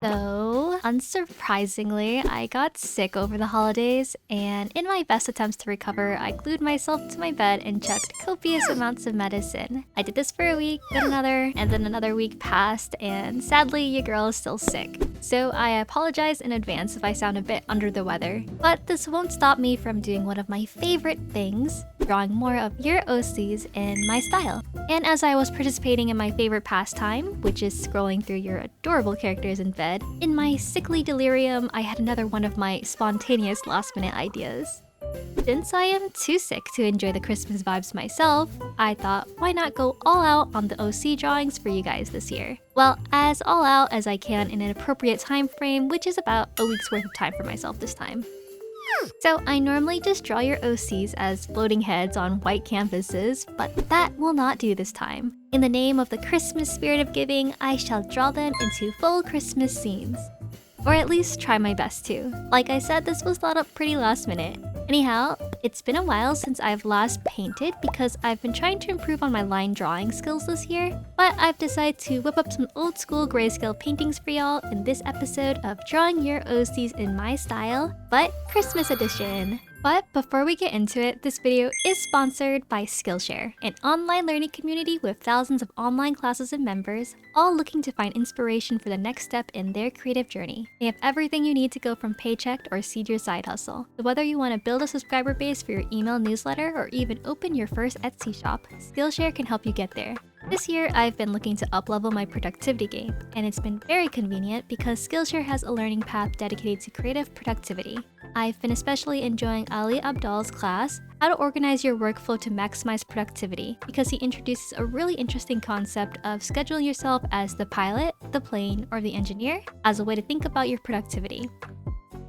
So, unsurprisingly, I got sick over the holidays, and in my best attempts to recover, I glued myself to my bed and chugged copious amounts of medicine. I did this for a week, then another, and then another week passed, and sadly, your girl is still sick. So I apologize in advance if I sound a bit under the weather, but this won't stop me from doing one of my favorite things, drawing more of your OCs in my style. And as I was participating in my favorite pastime, which is scrolling through your adorable characters in bed, in my sickly delirium, I had another one of my spontaneous last-minute ideas. Since I am too sick to enjoy the Christmas vibes myself, I thought why not go all out on the OC drawings for you guys this year. Well, as all out as I can in an appropriate time frame, which is about a week's worth of time for myself this time. So I normally just draw your OCs as floating heads on white canvases, but that will not do this time. In the name of the Christmas spirit of giving, I shall draw them into full Christmas scenes. Or at least try my best to. Like I said, this was thought up pretty last minute. Anyhow, it's been a while since I've last painted because I've been trying to improve on my line drawing skills this year, but I've decided to whip up some old school grayscale paintings for y'all in this episode of Drawing Your OCs in My Style, but Christmas edition. But before we get into it, this video is sponsored by Skillshare, an online learning community with thousands of online classes and members, all looking to find inspiration for the next step in their creative journey. They have everything you need to go from paycheck or seed your side hustle. So whether you want to build a subscriber base for your email newsletter or even open your first Etsy shop, Skillshare can help you get there. This year, I've been looking to uplevel my productivity game, and it's been very convenient because Skillshare has a learning path dedicated to creative productivity. I've been especially enjoying Ali Abdal's class, How to Organize Your Workflow to Maximize Productivity, because he introduces a really interesting concept of scheduling yourself as the pilot, the plane, or the engineer as a way to think about your productivity.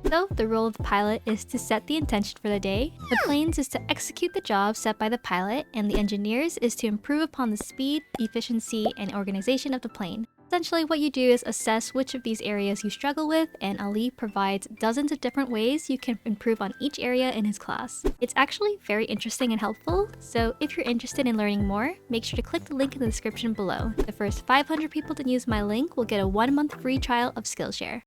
So, the role of the pilot is to set the intention for the day, the planes is to execute the job set by the pilot, and the engineers is to improve upon the speed, efficiency, and organization of the plane. Essentially, what you do is assess which of these areas you struggle with, and Ali provides dozens of different ways you can improve on each area in his class. It's actually very interesting and helpful, so if you're interested in learning more, make sure to click the link in the description below. The first 500 people to use my link will get a 1-month free trial of Skillshare.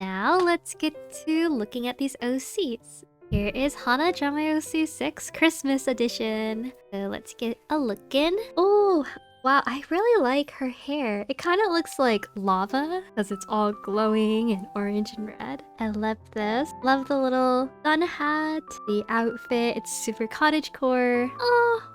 Now, let's get to looking at these OCs. Here is Hana Drama OC 6 Christmas edition. So let's get a look in. Oh, wow, I really like her hair. It kind of looks like lava because it's all glowing and orange and red. I love this. Love the little sun hat, the outfit. It's super cottagecore.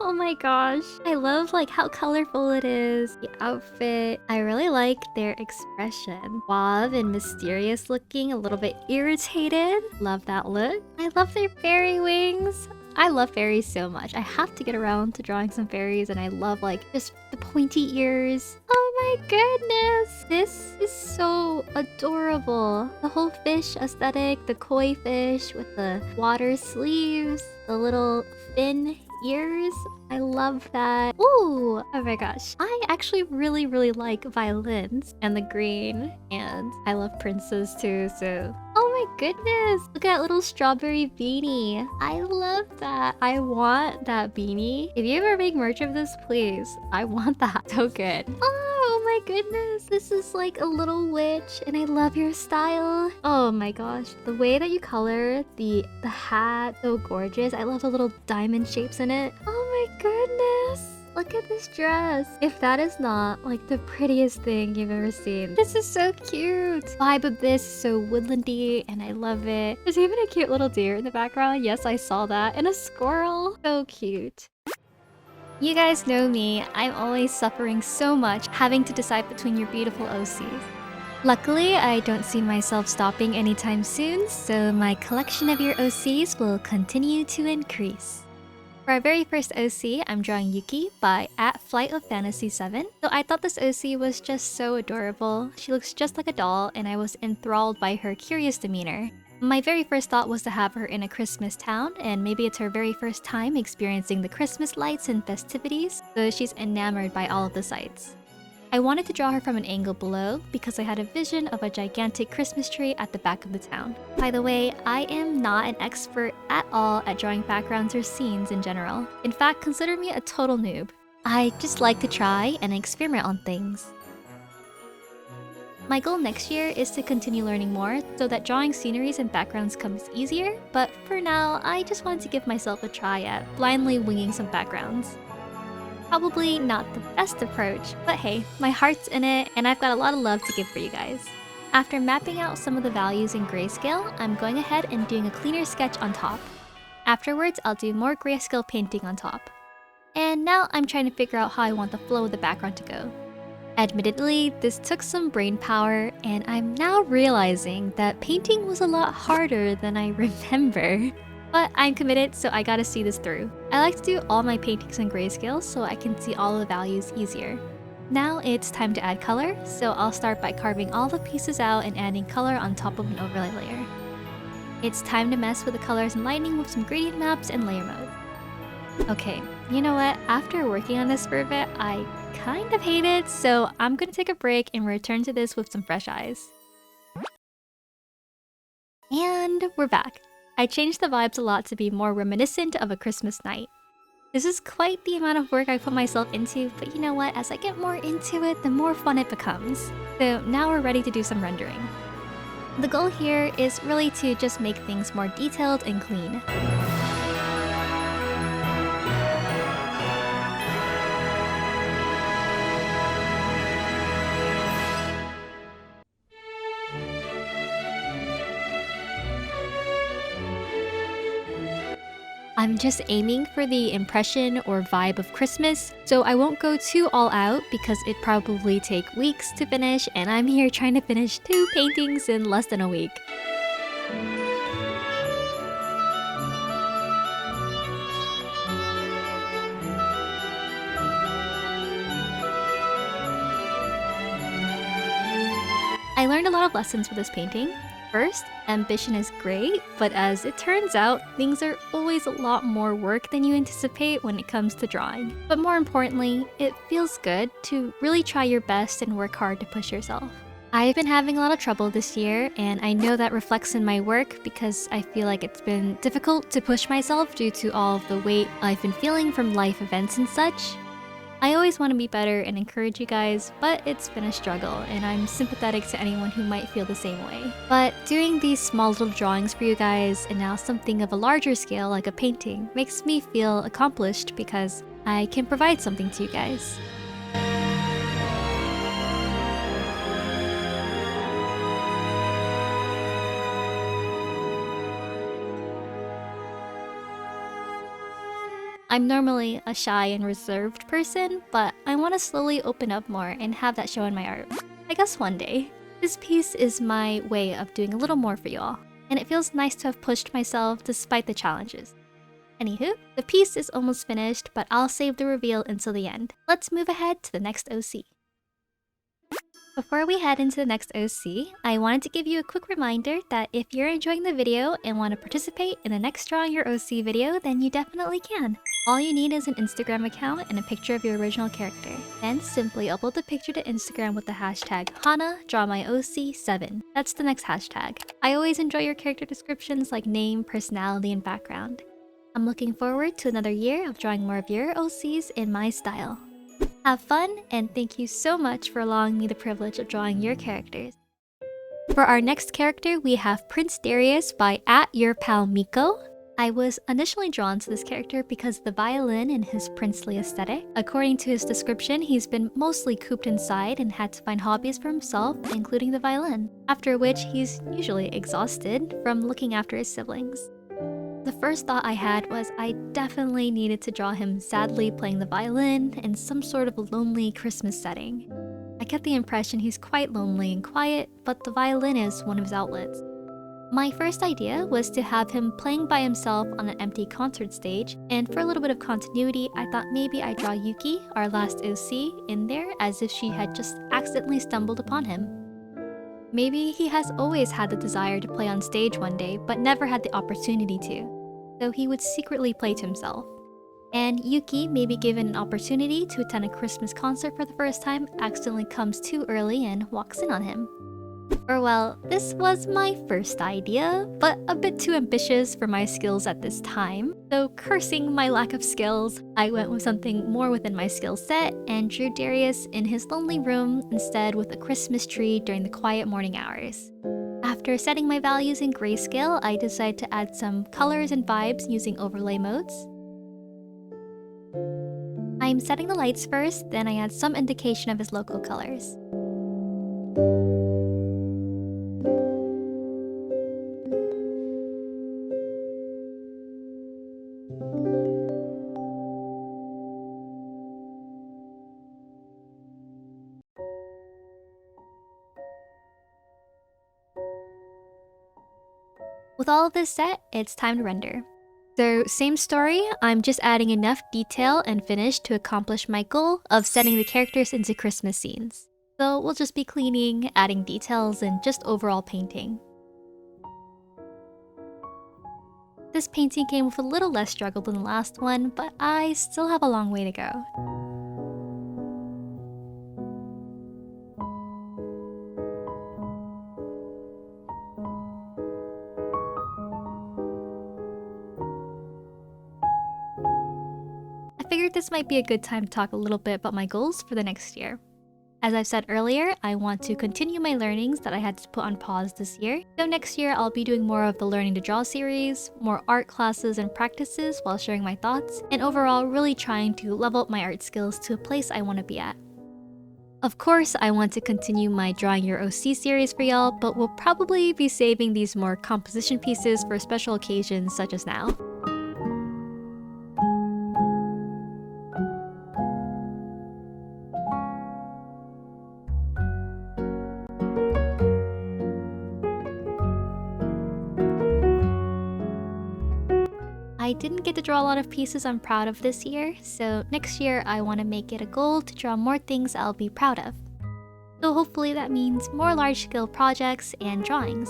Oh my gosh. I love like how colorful it is. The outfit. I really like their expression. Suave and mysterious looking, a little bit irritated. Love that look. I love their fairy wings. I love fairies so much. I have to get around to drawing some fairies, and I love like just the pointy ears. Oh my goodness! This is so adorable. The whole fish aesthetic, the koi fish with the water sleeves, the little fin ears. I love that. Ooh, oh my gosh. I actually really like violins and the green, and I love princes too, so. Oh my goodness, look at that little strawberry beanie. I love that. I want that beanie. If you ever make merch of this, please. I want that. So good. Oh my goodness, this is like a little witch, and I love your style. Oh my gosh, the way that you color the hat, so gorgeous. I love the little diamond shapes in it. Oh my goodness. Look at this dress. If that is not like the prettiest thing you've ever seen. This is so cute. Vibe of this is so woodlandy and I love it. There's even a cute little deer in the background. Yes, I saw that. And a squirrel. So cute. You guys know me. I'm always suffering so much having to decide between your beautiful OCs. Luckily, I don't see myself stopping anytime soon, so my collection of your OCs will continue to increase. For our very first OC, I'm drawing Yuki by @FlightOfFantasy7. So I thought this OC was just so adorable. She looks just like a doll, and I was enthralled by her curious demeanor. My very first thought was to have her in a Christmas town, and maybe it's her very first time experiencing the Christmas lights and festivities, so she's enamored by all of the sights. I wanted to draw her from an angle below because I had a vision of a gigantic Christmas tree at the back of the town. By the way, I am not an expert at all at drawing backgrounds or scenes in general. In fact, consider me a total noob. I just like to try and experiment on things. My goal next year is to continue learning more so that drawing sceneries and backgrounds comes easier, but for now, I just wanted to give myself a try at blindly winging some backgrounds. Probably not the best approach, but hey, my heart's in it and I've got a lot of love to give for you guys. After mapping out some of the values in grayscale, I'm going ahead and doing a cleaner sketch on top. Afterwards, I'll do more grayscale painting on top. And now I'm trying to figure out how I want the flow of the background to go. Admittedly, this took some brain power, and I'm now realizing that painting was a lot harder than I remember. But I'm committed, so I gotta see this through. I like to do all my paintings in grayscale so I can see all the values easier. Now it's time to add color, so I'll start by carving all the pieces out and adding color on top of an overlay layer. It's time to mess with the colors and lighting with some gradient maps and layer mode. Okay, you know what? After working on this for a bit, I kind of hate it, so I'm gonna take a break and return to this with some fresh eyes. And we're back. I changed the vibes a lot to be more reminiscent of a Christmas night. This is quite the amount of work I put myself into, but you know what? As I get more into it, the more fun it becomes. So now we're ready to do some rendering. The goal here is really to just make things more detailed and clean. I'm just aiming for the impression or vibe of Christmas, so I won't go too all out because it'd probably take weeks to finish, and I'm here trying to finish 2 paintings in less than a week. I learned a lot of lessons with this painting. First, ambition is great, but as it turns out, things are always a lot more work than you anticipate when it comes to drawing. But more importantly, it feels good to really try your best and work hard to push yourself. I've been having a lot of trouble this year, and I know that reflects in my work because I feel like it's been difficult to push myself due to all of the weight I've been feeling from life events and such. I always want to be better and encourage you guys, but it's been a struggle, and I'm sympathetic to anyone who might feel the same way. But doing these small little drawings for you guys, and now something of a larger scale like a painting, makes me feel accomplished because I can provide something to you guys. I'm normally a shy and reserved person, but I want to slowly open up more and have that show in my art. I guess one day. This piece is my way of doing a little more for y'all, and it feels nice to have pushed myself despite the challenges. Anywho, the piece is almost finished, but I'll save the reveal until the end. Let's move ahead to the next OC. Before we head into the next OC, I wanted to give you a quick reminder that if you're enjoying the video and want to participate in the next Drawing Your OC video, then you definitely can. All you need is an Instagram account and a picture of your original character. Then simply upload the picture to Instagram with the hashtag HanaDrawMyOC7. That's the next hashtag. I always enjoy your character descriptions like name, personality, and background. I'm looking forward to another year of drawing more of your OCs in my style. Have fun, and thank you so much for allowing me the privilege of drawing your characters. For our next character, we have Prince Darius by @YourPalMiko. I was initially drawn to this character because of the violin and his princely aesthetic. According to his description, he's been mostly cooped inside and had to find hobbies for himself, including the violin, after which he's usually exhausted from looking after his siblings. The first thought I had was I definitely needed to draw him sadly playing the violin in some sort of a lonely Christmas setting. I get the impression he's quite lonely and quiet, but the violin is one of his outlets. My first idea was to have him playing by himself on an empty concert stage, and for a little bit of continuity, I thought maybe I'd draw Yuki, our last OC, in there as if she had just accidentally stumbled upon him. Maybe he has always had the desire to play on stage one day, but never had the opportunity to, so he would secretly play to himself. And Yuki, maybe given an opportunity to attend a Christmas concert for the first time, accidentally comes too early and walks in on him. Or well, this was my first idea, but a bit too ambitious for my skills at this time. So cursing my lack of skills, I went with something more within my skill set and drew Darius in his lonely room instead with a Christmas tree during the quiet morning hours. After setting my values in grayscale, I decided to add some colors and vibes using overlay modes. I'm setting the lights first, then I add some indication of his local colors. With all of this set, it's time to render. So same story, I'm just adding enough detail and finish to accomplish my goal of setting the characters into Christmas scenes. So we'll just be cleaning, adding details, and just overall painting. This painting came with a little less struggle than the last one, but I still have a long way to go. I figured this might be a good time to talk a little bit about my goals for the next year. As I've said earlier, I want to continue my learnings that I had to put on pause this year. So next year, I'll be doing more of the Learning to Draw series, more art classes and practices while sharing my thoughts, and overall really trying to level up my art skills to a place I want to be at. Of course, I want to continue my Drawing Your OC series for y'all, but we'll probably be saving these more composition pieces for special occasions such as now. I didn't get to draw a lot of pieces I'm proud of this year, so next year I want to make it a goal to draw more things I'll be proud of. So hopefully that means more large-scale projects and drawings.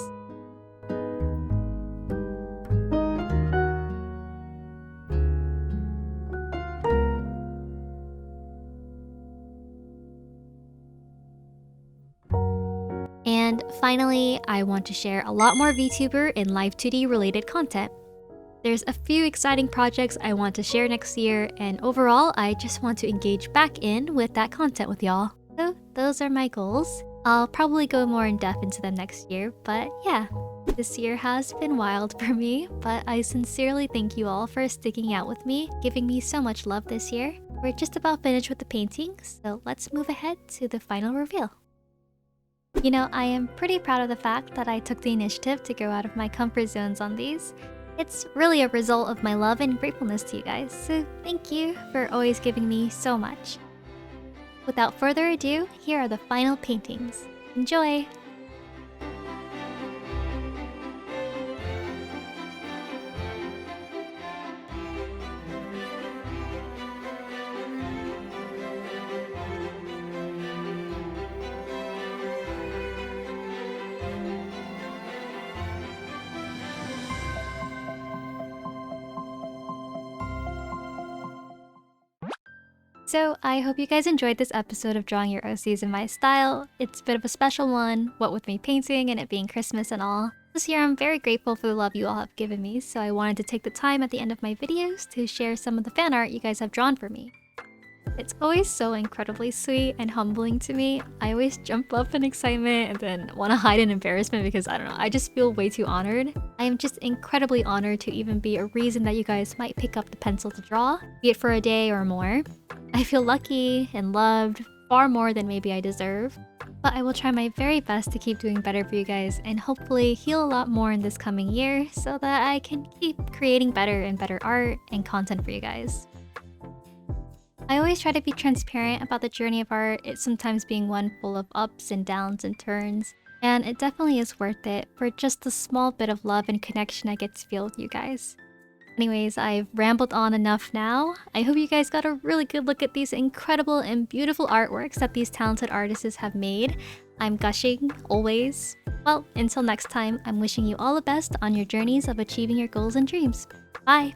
And finally, I want to share a lot more VTuber and Live 2D related content. There's a few exciting projects I want to share next year, and overall, I just want to engage back in with that content with y'all. So those are my goals. I'll probably go more in depth into them next year, but yeah. This year has been wild for me, but I sincerely thank you all for sticking out with me, giving me so much love this year. We're just about finished with the painting, so let's move ahead to the final reveal. You know, I am pretty proud of the fact that I took the initiative to go out of my comfort zones on these. It's really a result of my love and gratefulness to you guys, so thank you for always giving me so much. Without further ado, here are the final paintings. Enjoy! So I hope you guys enjoyed this episode of Drawing Your OCs in my style. It's a bit of a special one, what with me painting and it being Christmas and all. This year I'm very grateful for the love you all have given me, so I wanted to take the time at the end of my videos to share some of the fan art you guys have drawn for me. It's always so incredibly sweet and humbling to me. I always jump up in excitement and then want to hide in embarrassment because I don't know, I just feel way too honored. I am just incredibly honored to even be a reason that you guys might pick up the pencil to draw, be it for a day or more. I feel lucky and loved, far more than maybe I deserve. But I will try my very best to keep doing better for you guys and hopefully heal a lot more in this coming year so that I can keep creating better and better art and content for you guys. I always try to be transparent about the journey of art, it sometimes being one full of ups and downs and turns, and it definitely is worth it for just the small bit of love and connection I get to feel with you guys. Anyways, I've rambled on enough now. I hope you guys got a really good look at these incredible and beautiful artworks that these talented artists have made. I'm gushing, always. Well, until next time, I'm wishing you all the best on your journeys of achieving your goals and dreams. Bye!